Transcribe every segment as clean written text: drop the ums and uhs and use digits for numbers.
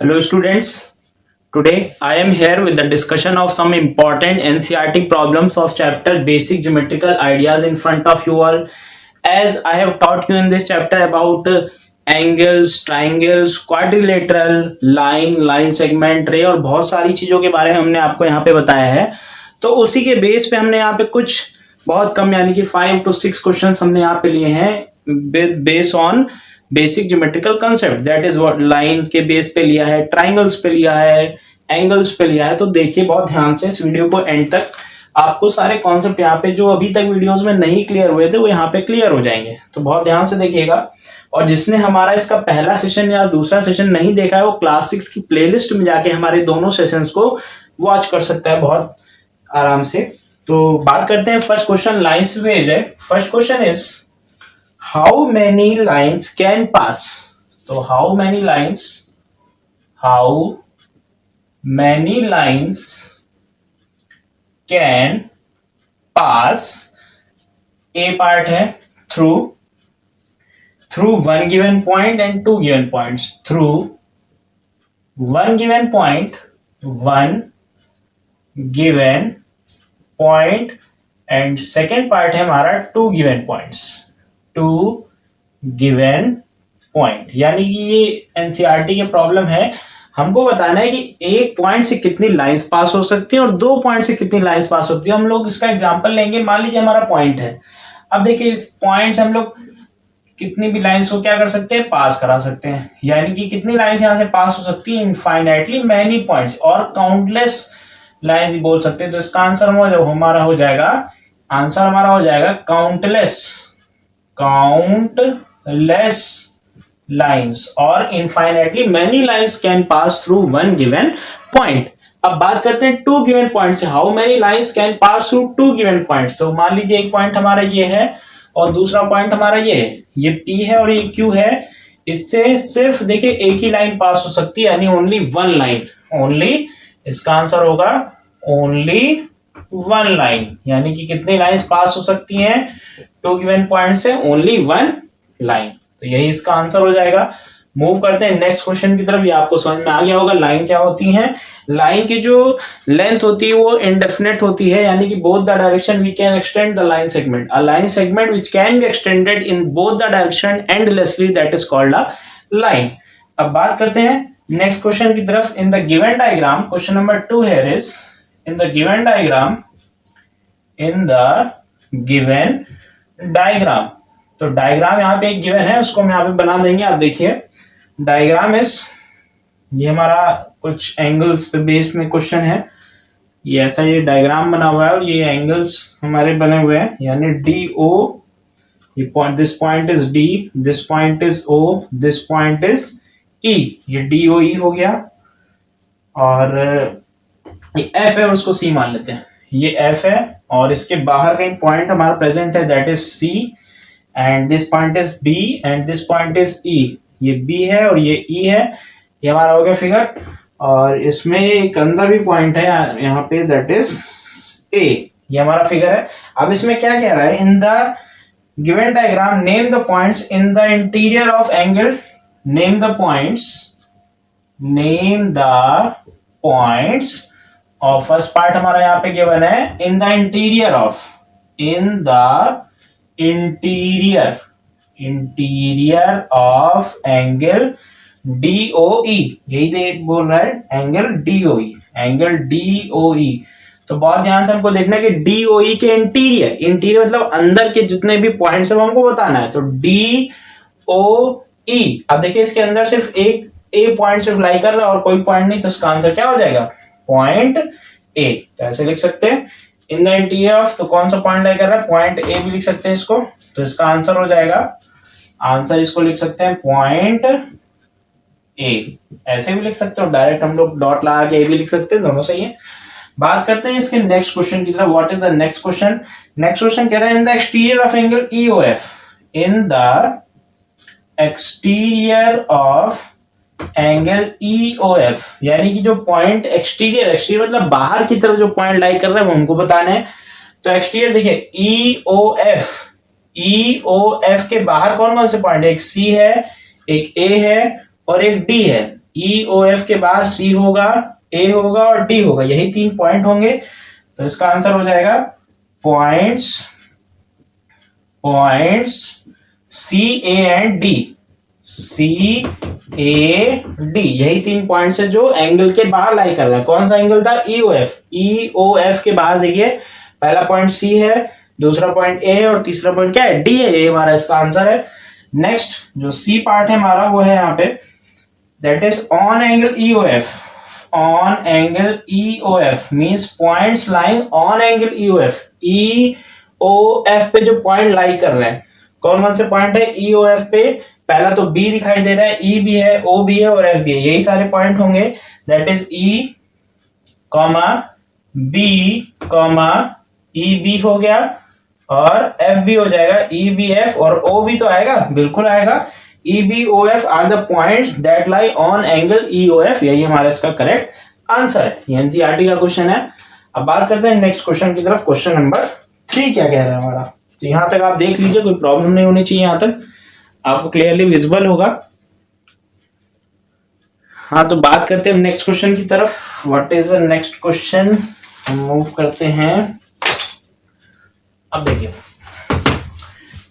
Hello students, today I am here with the discussion of some important NCERT problems of chapter Basic Geometrical Ideas in front of you all. As I have taught you in this chapter about angles, triangles, quadrilateral, line segment, ray और बहुत सारी चीजों के बारे में हमने आपको यहाँ पे बताया है। तो उसी के बेस पे हमने यहाँ पे कुछ बहुत कम यानी कि 5 to 6 क्वेश्चंस हमने यहाँ पे लिए हैं base on basic geometrical concept, that is what lines के बेस पे लिया है, ट्राइंगल्स पे लिया है, एंगल्स पे लिया है। तो देखिए बहुत ध्यान से इस वीडियो को एंड तक, आपको सारे कॉन्सेप्ट यहाँ पे जो अभी तक वीडियोस में नहीं क्लियर हुए थे वो यहाँ पे क्लियर हो जाएंगे। तो बहुत ध्यान से देखिएगा। और जिसने हमारा इसका पहला सेशन या दूसरा सेशन नहीं देखा है वो क्लास 6 की प्लेलिस्ट में जाके हमारे दोनों सेशंस को वॉच कर सकता है बहुत आराम से। तो बात करते हैं फर्स्ट क्वेश्चन, लाइंस बेस्ड है। First question is how many lines can pass? So how many lines can pass? A part है through one given point and two given points, through one given point and second part है हमारा two given points, two given point. यानी कि ये NCERT के problem है, हमको बताना है कि एक पॉइंट से कितनी लाइंस पास हो सकती है और दो पॉइंट से कितनी लाइंस पास होती है। हम लोग इसका एग्जांपल लेंगे। मान लीजिए हमारा पॉइंट है। अब देखिए इस पॉइंट से हम लोग कितनी भी लाइंस को क्या कर सकते हैं, पास करा सकते हैं। यानी कि कितनी लाइंस यहां से पास हो सकती है, इनफाइनाइटली मैनी पॉइंट्स और काउंटलेस लाइंस बोल सकते हैं। तो इसका आंसर हमारा हो जाएगा countless lines or infinitely many lines can pass through one given point। अब बात करते हैं टू गिवन पॉइंट से, how many lines can pass through two given points. तो मान लीजिए एक पॉइंट हमारा ये है और दूसरा पॉइंट हमारा ये है, ये P है और ये Q है। इससे सिर्फ देखिए एक ही लाइन पास हो सकती है, यानी ओनली वन लाइन। ओनली इसका आंसर होगा ओनली वन लाइन। यानी कि कितनी लाइंस पास हो सकती हैं टू गिवन पॉइंट से, ओनली वन लाइन। तो यही इसका आंसर हो जाएगा। मूव करते हैं नेक्स्ट क्वेश्चन की तरफ। ये आपको समझ में आ गया होगा लाइन क्या होती है। लाइन की जो लेंथ होती है वो इंडेफिनेट होती है, यानी कि both the direction we can extend the line segment. A line segment which can be extended in both the direction endlessly, that is called a line. अब बात करते हैं नेक्स्ट क्वेश्चन की तरफ। In the given diagram, question number 2 here is in the given diagram. तो diagram यहाँ पे एक गिवन है, उसको हम यहाँ पे बना देंगे। आप देखिए डायग्राम इज, ये हमारा कुछ एंगल्स पे बेस्ड में क्वेश्चन है। ये ऐसा ये डायग्राम बना हुआ है और ये एंगल्स हमारे बने हुए हैं, यानी डी ओ, ये point, this point is D, this point is O, this point is E. ये डी ओ ई हो गया और ये एफ है, उसको सी मान लेते हैं। ये एफ है और इसके बाहर का एक पॉइंट हमारा प्रेजेंट है, that is C, and this point is B and this point is E. ये बी है और ये ई है। ये हमारा हो गया फिगर। और इसमें एक अंदर भी पॉइंट है यहाँ पे, दैट इज ए। ये हमारा फिगर है। अब इसमें क्या कह रहा है, इन the given diagram name the points in the interior of angle, name the points और फर्स्ट पार्ट हमारा यहाँ पे गिवन है in the interior of angle DOE। यही बोल रहा है, एंगल DOE। तो बहुत ध्यान से हमको देखना है कि DOE के इंटीरियर मतलब अंदर के जितने भी पॉइंट्स है वो हमको बताना है। तो DOE। अब देखिए इसके अंदर सिर्फ एक ए पॉइंट सिर्फ लाई कर रहा है और कोई पॉइंट नहीं, तो इसका आंसर क्या हो जाएगा, पॉइंट ए। तो ऐसे लिख सकते हैं इन द इंटीरियर ऑफ, तो कौन सा पॉइंट लाई कर रहा है, पॉइंट ए भी लिख सकते हैं इसको। तो इसका आंसर हो जाएगा, आंसर इसको लिख सकते हैं पॉइंट ए। ऐसे भी लिख सकते हो, डायरेक्ट हम लोग डॉट लगा के ए भी लिख सकते हैं, दोनों सही है। बात करते हैं इसके नेक्स्ट क्वेश्चन की तरफ। What is the next question. Next question कह रहा है इन the exterior of angle EOF, in the exterior of angle EOF, यानी कि जो पॉइंट एक्सटीरियर मतलब बाहर की तरफ जो पॉइंट लाई कर रहा है वो हमको बताना है। तो एक्सटीरियर देखिए EOF के बाहर कौन कौन से पॉइंट है, एक C है, एक A है और एक D है। ई ओ एफ के बाद सी होगा, ए होगा और डी होगा, यही 3 पॉइंट होंगे। तो इसका आंसर हो जाएगा points points C A and D, C A D, यही 3 पॉइंट्स है जो एंगल के बाहर लाई कर रहा है। कौन सा एंगल था? ई O F. E O F के बाहर देखिए पहला पॉइंट सी है, दूसरा पॉइंट ए और तीसरा पॉइंट क्या है? डी है। ये हमारा इसका आंसर है। नेक्स्ट जो सी पार्ट है हमारा वो है यहाँ पे, that is on angle E O F. On angle E O F means points lying on angle E O F. E O F पे जो पॉइंट लाई कर रहे हैं, कौन कौन से पॉइंट है ई ओ एफ पे? पहला तो बी दिखाई दे रहा है, ई भी है, ओ भी है और एफ भी है, यही सारे पॉइंट होंगे। That is E comma B comma E B हो गया और एफ भी हो जाएगा, ई बी एफ, और ओ भी तो आएगा, बिल्कुल आएगा। E B O F are the points that lie on angle E O F, यही हमारा इसका करेक्ट आंसर है। ये एनसीईआरटी का क्वेश्चन है। अब बात करते हैं नेक्स्ट क्वेश्चन की तरफ। क्वेश्चन नंबर 3 क्या कह रहा है हमारा, तो यहां तक आप देख लीजिए, कोई प्रॉब्लम नहीं होनी चाहिए, यहां तक आपको क्लियरली विजिबल होगा। हाँ, तो बात करते हैं नेक्स्ट क्वेश्चन की तरफ। What is the next question? हम मूव करते हैं। अब देखिए,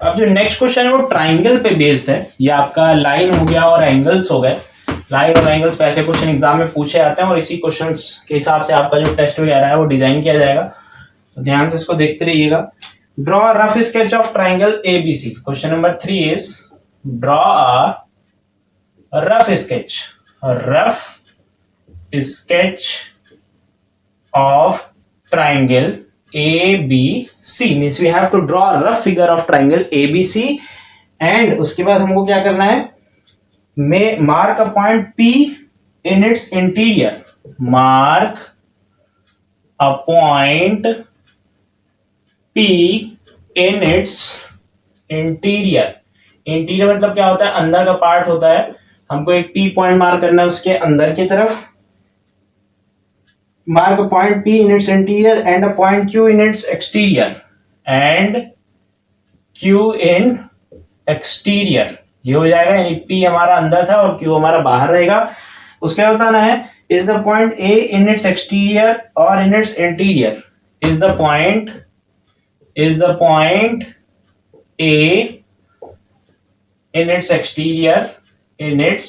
अब जो नेक्स्ट क्वेश्चन है वो ट्राइंगल पे बेस्ड है। ये आपका लाइन हो गया और एंगल्स हो गए। लाइन और एंगल्स पे ऐसे क्वेश्चन एग्जाम में पूछे जाते हैं और इसी क्वेश्चंस के हिसाब से आपका जो टेस्ट वगैरह है वो डिजाइन किया जाएगा। तो ध्यान से इसको देखते रहिएगा। Draw a rough sketch of triangle ABC. Question number 3 is draw a rough sketch of triangle ABC means we have to draw a rough figure of triangle ABC and उसके बाद हमको क्या करना है? Mark a point P in its interior. Mark a point P in its interior. Interior मतलब क्या होता है? अंदर का पार्ट होता है। हमको एक P पॉइंट मार्क करना है उसके अंदर की तरफ। Mark a point P in its interior and a point Q in its exterior. And Q in exterior. ये हो जाएगा, यानी P हमारा अंदर था और Q हमारा बाहर रहेगा। उसके बताना है is the point A in its exterior or in its interior. Is the point A in its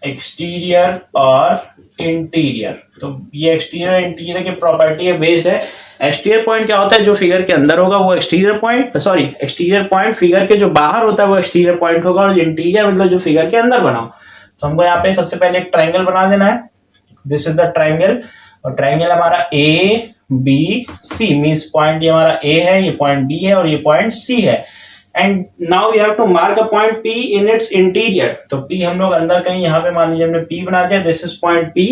exterior और इंटीरियर। तो ये एक्सटीरियर इंटीरियर की प्रॉपर्टी है, बेस्ड है। एक्सटीरियर पॉइंट क्या होता है? जो फिगर के अंदर होगा वो एक्सटीरियर पॉइंट फिगर के जो बाहर होता है वो एक्सटीरियर पॉइंट होगा, और इंटीरियर मतलब जो फिगर के अंदर बना हो। तो हमको यहाँ पे सबसे पहले एक ट्राइंगल बना देना है। दिस इज द ट्राइंगल, और ट्राइंगल हमारा A B C means point ये हमारा ए है, ये पॉइंट बी है और ये पॉइंट सी है। And now we have to mark a point P in its interior. तो P हम लोग अंदर कहीं यहाँ पे मान लीजिए हमने P बना दिया, this is point P।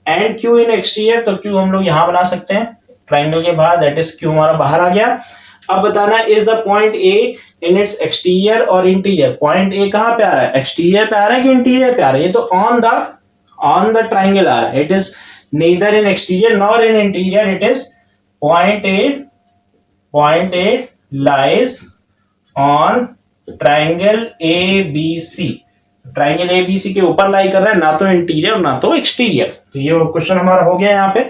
And Q in exterior, तो Q हम लोग यहाँ बना सकते हैं ट्राइंगल के बाहर, दैट इज Q हमारा बाहर आ गया। अब बताना is the point A in its exterior और इंटीरियर। पॉइंट A कहाँ पे आ रहा है? एक्सटीरियर पे आ रहा है कि इंटीरियर पे आ रहा है? ये तो ऑन द ट्राइंगल आ रहा है। It is neither in exterior nor in interior. It is point A lies on triangle ABC. Triangle ABC के ऊपर लाई कर रहा है, ना तो इंटीरियर ना तो एक्सटीरियर। तो ये क्वेश्चन हमारा हो गया यहाँ पे।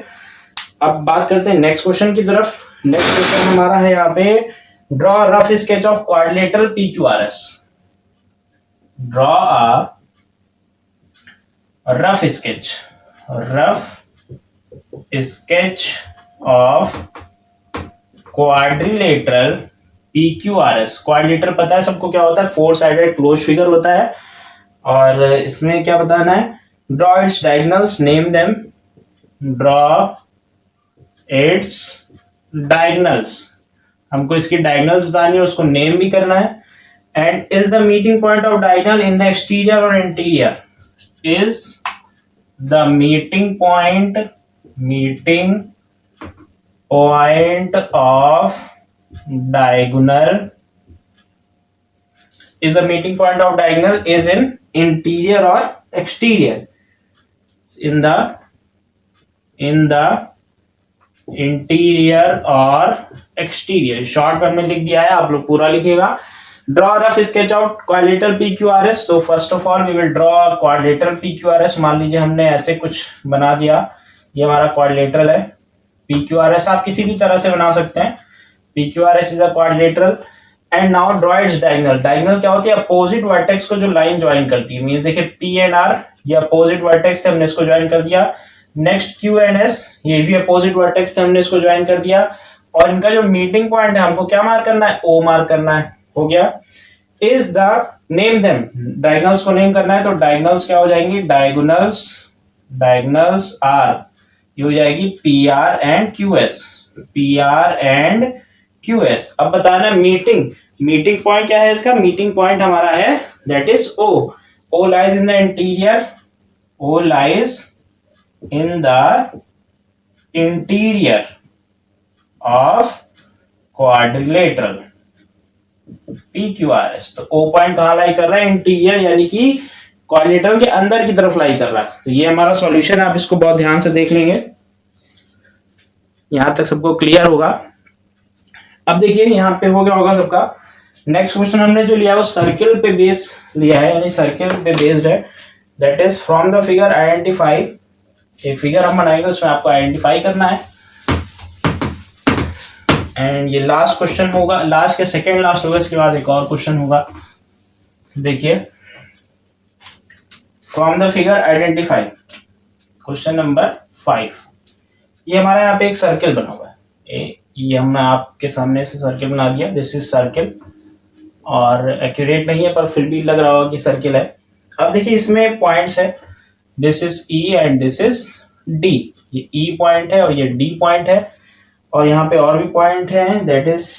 अब बात करते हैं नेक्स्ट क्वेश्चन की तरफ। नेक्स्ट क्वेश्चन हमारा है यहाँ पे, draw rough sketch of quadrilateral PQRS। Draw a rough sketch of quadrilateral PQRS। Quadrilateral पता है सबको क्या होता है? 4 साइडेड क्लोज फिगर होता है। और इसमें क्या बताना है? Draw it's diagonals, name them. Draw it's diagonals, हमको इसकी डायगोनल्स बतानी है, उसको नेम भी करना है। And is the meeting point of diagonal in the exterior और interior. Is the meeting point of diagonal is the meeting point of diagonal is in interior or exterior? In the interior or exterior। Short form में लिख दिया है, आप लोग पूरा लिखिएगा। Draw a rough sketch out quadrilateral PQRS. So first of all we will draw a quadrilateral PQRS. मान लीजिए हमने ऐसे कुछ बना दिया, ये हमारा quadrilateral है. PQRS आप किसी भी तरह से बना सकते हैं. PQRS is a quadrilateral. And now draw its diagonal. Diagonal क्या होती है? अपोजिट वर्टेक्स को जो लाइन ज्वाइन करती है. मींस देखिए P and R ये अपोजिट वर्टेक्स थे, हमने इसको ज्वाइन कर दिया. नेक्स्ट Q and S ये भी अपोजिट वर्टेक्स थे, हमने इसको ज्वाइन कर दिया. और इनका जो मीटिंग पॉइंट है हमको क्या मार्क करना है? O मार्क करना है. हो गया. Is the name them, diagonals को नेम करना है, तो डायगोनल्स क्या हो जाएंगी? डायगोनल्स आर, ये हो जाएगी PR and QS. PR and QS. अब बताना मीटिंग पॉइंट क्या है इसका? मीटिंग पॉइंट हमारा है that is O. O lies in the interior, O lies in the interior of quadrilateral PQRS. तो O पॉइंट कहाँ लाई कर रहा है? इंटीरियर, यानी कि क्वाड्रिलेटरल के अंदर की तरफ लाई कर रहा है. तो ये हमारा सॉल्यूशन है. आप इसको बहुत ध्यान से देख लेंगे, यहां तक सबको क्लियर होगा. अब देखिए यहाँ पे हो गया होगा सबका. नेक्स्ट क्वेश्चन हमने जो लिया है वो सर्किल पे बेस लिया है, यानी सर्किल पे बेस्ड है. That is from the figure identify. एक फिगर हम बनाएंगे, उसमें आपको आइडेंटिफाई करना है. एंड ये लास्ट क्वेश्चन होगा, लास्ट के सेकेंड लास्ट होगा, इसके बाद एक और क्वेश्चन होगा. देखिए from the figure identify, question number 5. ये हमारा यहाँ पे एक सर्किल बना हुआ है. ये हमने आपके सामने से सर्किल बना दिया. दिस इज सर्किल, और एक्यूरेट नहीं है पर फिर भी लग रहा होगा कि सर्किल है. अब देखिए इसमें पॉइंट्स है. This is E and this is D. ये E पॉइंट है और ये D पॉइंट है, और यहाँ पे और भी पॉइंट है. दैट इज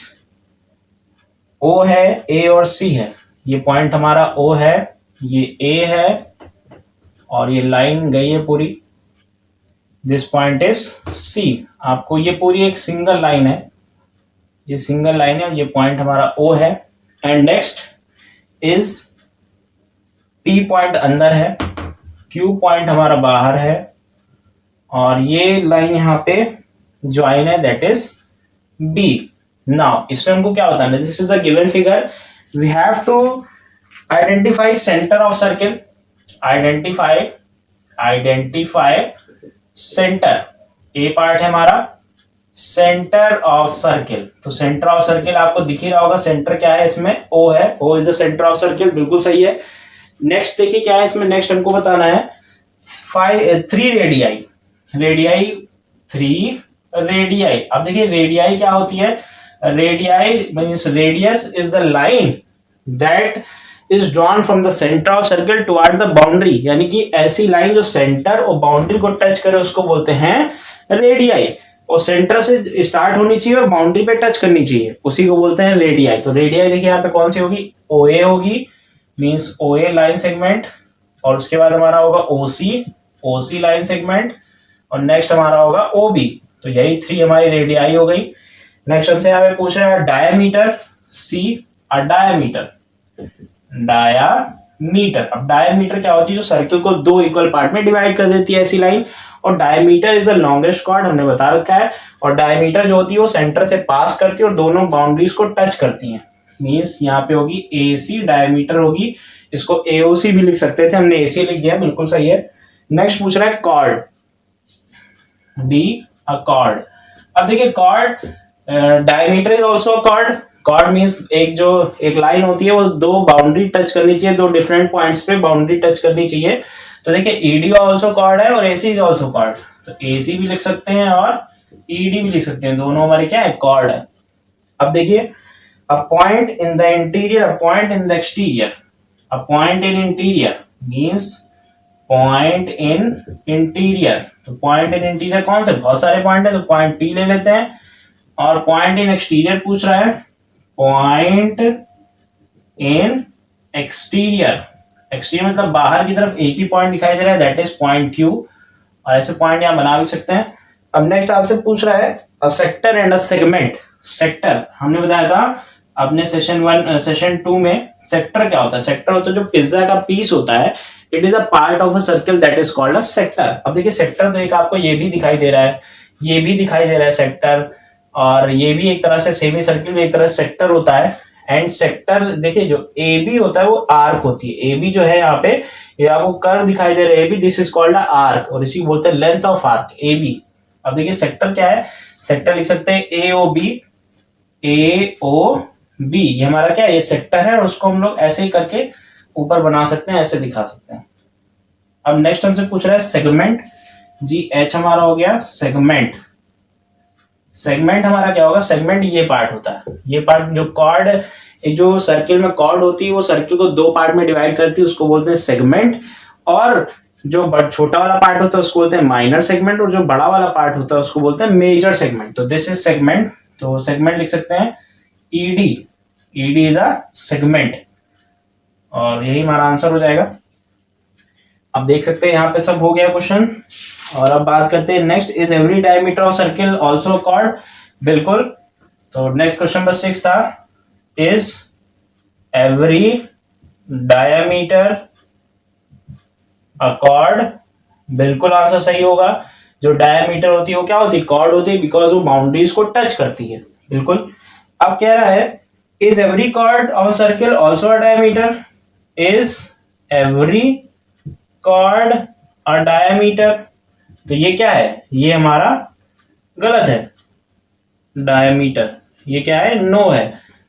O है, A और C है. ये पॉइंट हमारा O है, ये A है, और ये लाइन गई है पूरी. This point is C. आपको ये पूरी एक सिंगल लाइन है, ये सिंगल लाइन है, और ये पॉइंट हमारा O है. And next is P point अंदर है, Q पॉइंट हमारा बाहर है, और ये लाइन यहाँ पे ज्वाइन है, दैट इज B. नाउ इसमें हमको क्या बताना है? This is the given figure. We have to identify centre of circle. Identify centre. A part है हमारा सेंटर ऑफ सर्किल. तो सेंटर ऑफ सर्किल आपको दिख ही रहा होगा. सेंटर क्या है इसमें? O है. O is the centre of circle. बिल्कुल सही है. नेक्स्ट देखिए क्या है इसमें. नेक्स्ट हमको बताना है 3 रेडियाई. 3 रेडियाई. अब देखिए रेडियाई क्या होती है? Radii means radius is the line that is drawn from the centre of circle toward the boundary. यानी कि ऐसी लाइन जो सेंटर और बाउंड्री को टच करे उसको बोलते हैं रेडियाई. और सेंटर से स्टार्ट होनी चाहिए और बाउंड्री पे टच करनी चाहिए, उसी को बोलते हैं रेडियाई. तो रेडियाई देखिए यहाँ पे कौन सी होगी? OA होगी, मींस OA लाइन सेगमेंट, और उसके बाद हमारा होगा OC लाइन सेगमेंट, और नेक्स्ट हमारा होगा OB. तो यही 3 हमारी रेडियाई हो गई. नेक्स्ट हमसे यहाँ पे पूछ रहा है डायमीटर C और डायमीटर. अब डायमीटर क्या होती है? जो सर्किल को 2 इक्वल पार्ट में डिवाइड कर देती है ऐसी लाइन. और diameter is the longest chord, हमने बता रखा है. और डायमीटर जो होती है वो सेंटर से पास करती है और दोनों बाउंड्रीज को टच करती हैं. मींस यहाँ पे होगी AC डायमीटर होगी. इसको AOC भी लिख सकते थे, हमने AC लिख दिया. बिल्कुल सही है. नेक्स्ट पूछ रहा है कॉर्ड. D अ कॉर्ड. अब देखिए chord, diameter is also a chord. Chord means एक लाइन होती है वो 2 बाउंड्री टच करनी चाहिए, 2 डिफरेंट पॉइंट्स पे बाउंड्री टच करनी चाहिए. तो देखिए ED ऑल्सो कॉर्ड है और AC इज ऑल्सो कॉर्ड. तो AC भी लिख सकते हैं और ED भी लिख सकते हैं, दोनों हमारे क्या है? कॉर्ड है. अब देखिए a point in the interior, a point in the exterior. A point in interior means point in interior. तो पॉइंट इन इंटीरियर कौन से? बहुत सारे पॉइंट है, तो पॉइंट P ले लेते हैं. और पॉइंट इन एक्सटीरियर पूछ रहा है, पॉइंट इन एक्सटीरियर. एक्सटीरियर मतलब बाहर की तरफ एक ही पॉइंट दिखाई दे रहा है, दैट इज पॉइंट Q. और ऐसे पॉइंट यहां बना भी सकते हैं. अब नेक्स्ट आपसे पूछ रहा है a sector and a segment. Sector हमने बताया था अपने सेशन 2 में. सेक्टर क्या होता है? सेक्टर होता है जो पिज्जा का पीस होता है. It is a part of a circle that is called a sector. अब देखिए सेक्टर तो एक आपको ये भी दिखाई दे रहा है, ये भी दिखाई दे रहा है सेक्टर, और ये भी एक तरह से सेमी सर्किल भी एक तरह से सेक्टर होता है. एंड सेक्टर देखिए जो ए बी होता है वो आर्क होती है, ए बी जो है यहाँ पे ये आपको कर्व दिखाई दे रहा है A B, this is called arc और इसी को बोलते हैं length of arc A B. अब देखिए सेक्टर क्या है, सेक्टर लिख सकते हैं ए ओ बी, ए ओ बी ये हमारा क्या है, ये सेक्टर है और उसको हम लोग ऐसे ही करके ऊपर बना सकते हैं, ऐसे दिखा सकते हैं। अब नेक्स्ट हमसे पूछ रहा है सेगमेंट, जी एच हमारा हो गया सेगमेंट। सेगमेंट हमारा क्या होगा, सेगमेंट ये पार्ट होता है, ये पार्ट जो कॉर्ड, जो सर्किल में कॉर्ड होती है वो सर्किल को दो पार्ट में डिवाइड करती है, उसको बोलते हैं सेगमेंट। और जो छोटा वाला पार्ट होता है उसको बोलते हैं माइनर सेगमेंट, और जो बड़ा वाला पार्ट होता है उसको बोलते हैं मेजर सेगमेंट। तो दिस इज सेगमेंट, तो सेगमेंट लिख सकते हैं ED, ED is a segment और यही हमारा आंसर हो जाएगा। अब देख सकते हैं यहाँ पे सब हो गया क्वेश्चन। और अब बात करते हैं next, is every diameter of circle also chord, बिल्कुल। तो नेक्स्ट क्वेश्चन नंबर 6 था, is every diameter a chord, बिल्कुल आंसर सही होगा। जो डायमीटर होती है वो क्या होती है, कॉर्ड होती है, बिकॉज वो बाउंड्रीज को टच करती है, बिल्कुल। अब कह रहा है is every chord of circle also a diameter, is every chord a diameter, तो ये क्या है, ये हमारा गलत है, डायमीटर ये क्या है, नो है,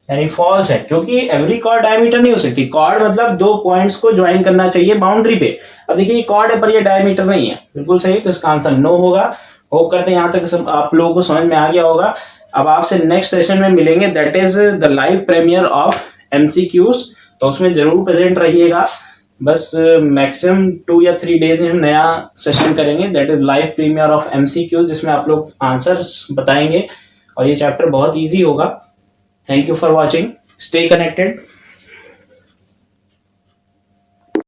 यानी फॉल्स है, क्योंकि एवरी कॉर्ड डायमीटर नहीं हो सकती। कॉर्ड मतलब दो पॉइंट्स को ज्वाइन करना चाहिए बाउंड्री पे। अब देखिए कॉर्ड है पर ये डायमीटर नहीं है, बिल्कुल सही, तो इसका आंसर नो होगा। होप करते हैं यहाँ तक सब आप लोगों को समझ में आ गया होगा। अब आपसे नेक्स्ट सेशन में मिलेंगे, that is the live premiere of MCQs, तो उसमें जरूर प्रेजेंट रहिएगा। बस मैक्सिमम 2 या 3 डेज में हम नया सेशन करेंगे, that is live premiere of MCQs, जिसमें आप लोग आंसर्स बताएंगे और ये चैप्टर बहुत इजी होगा। Thank you for watching, stay connected.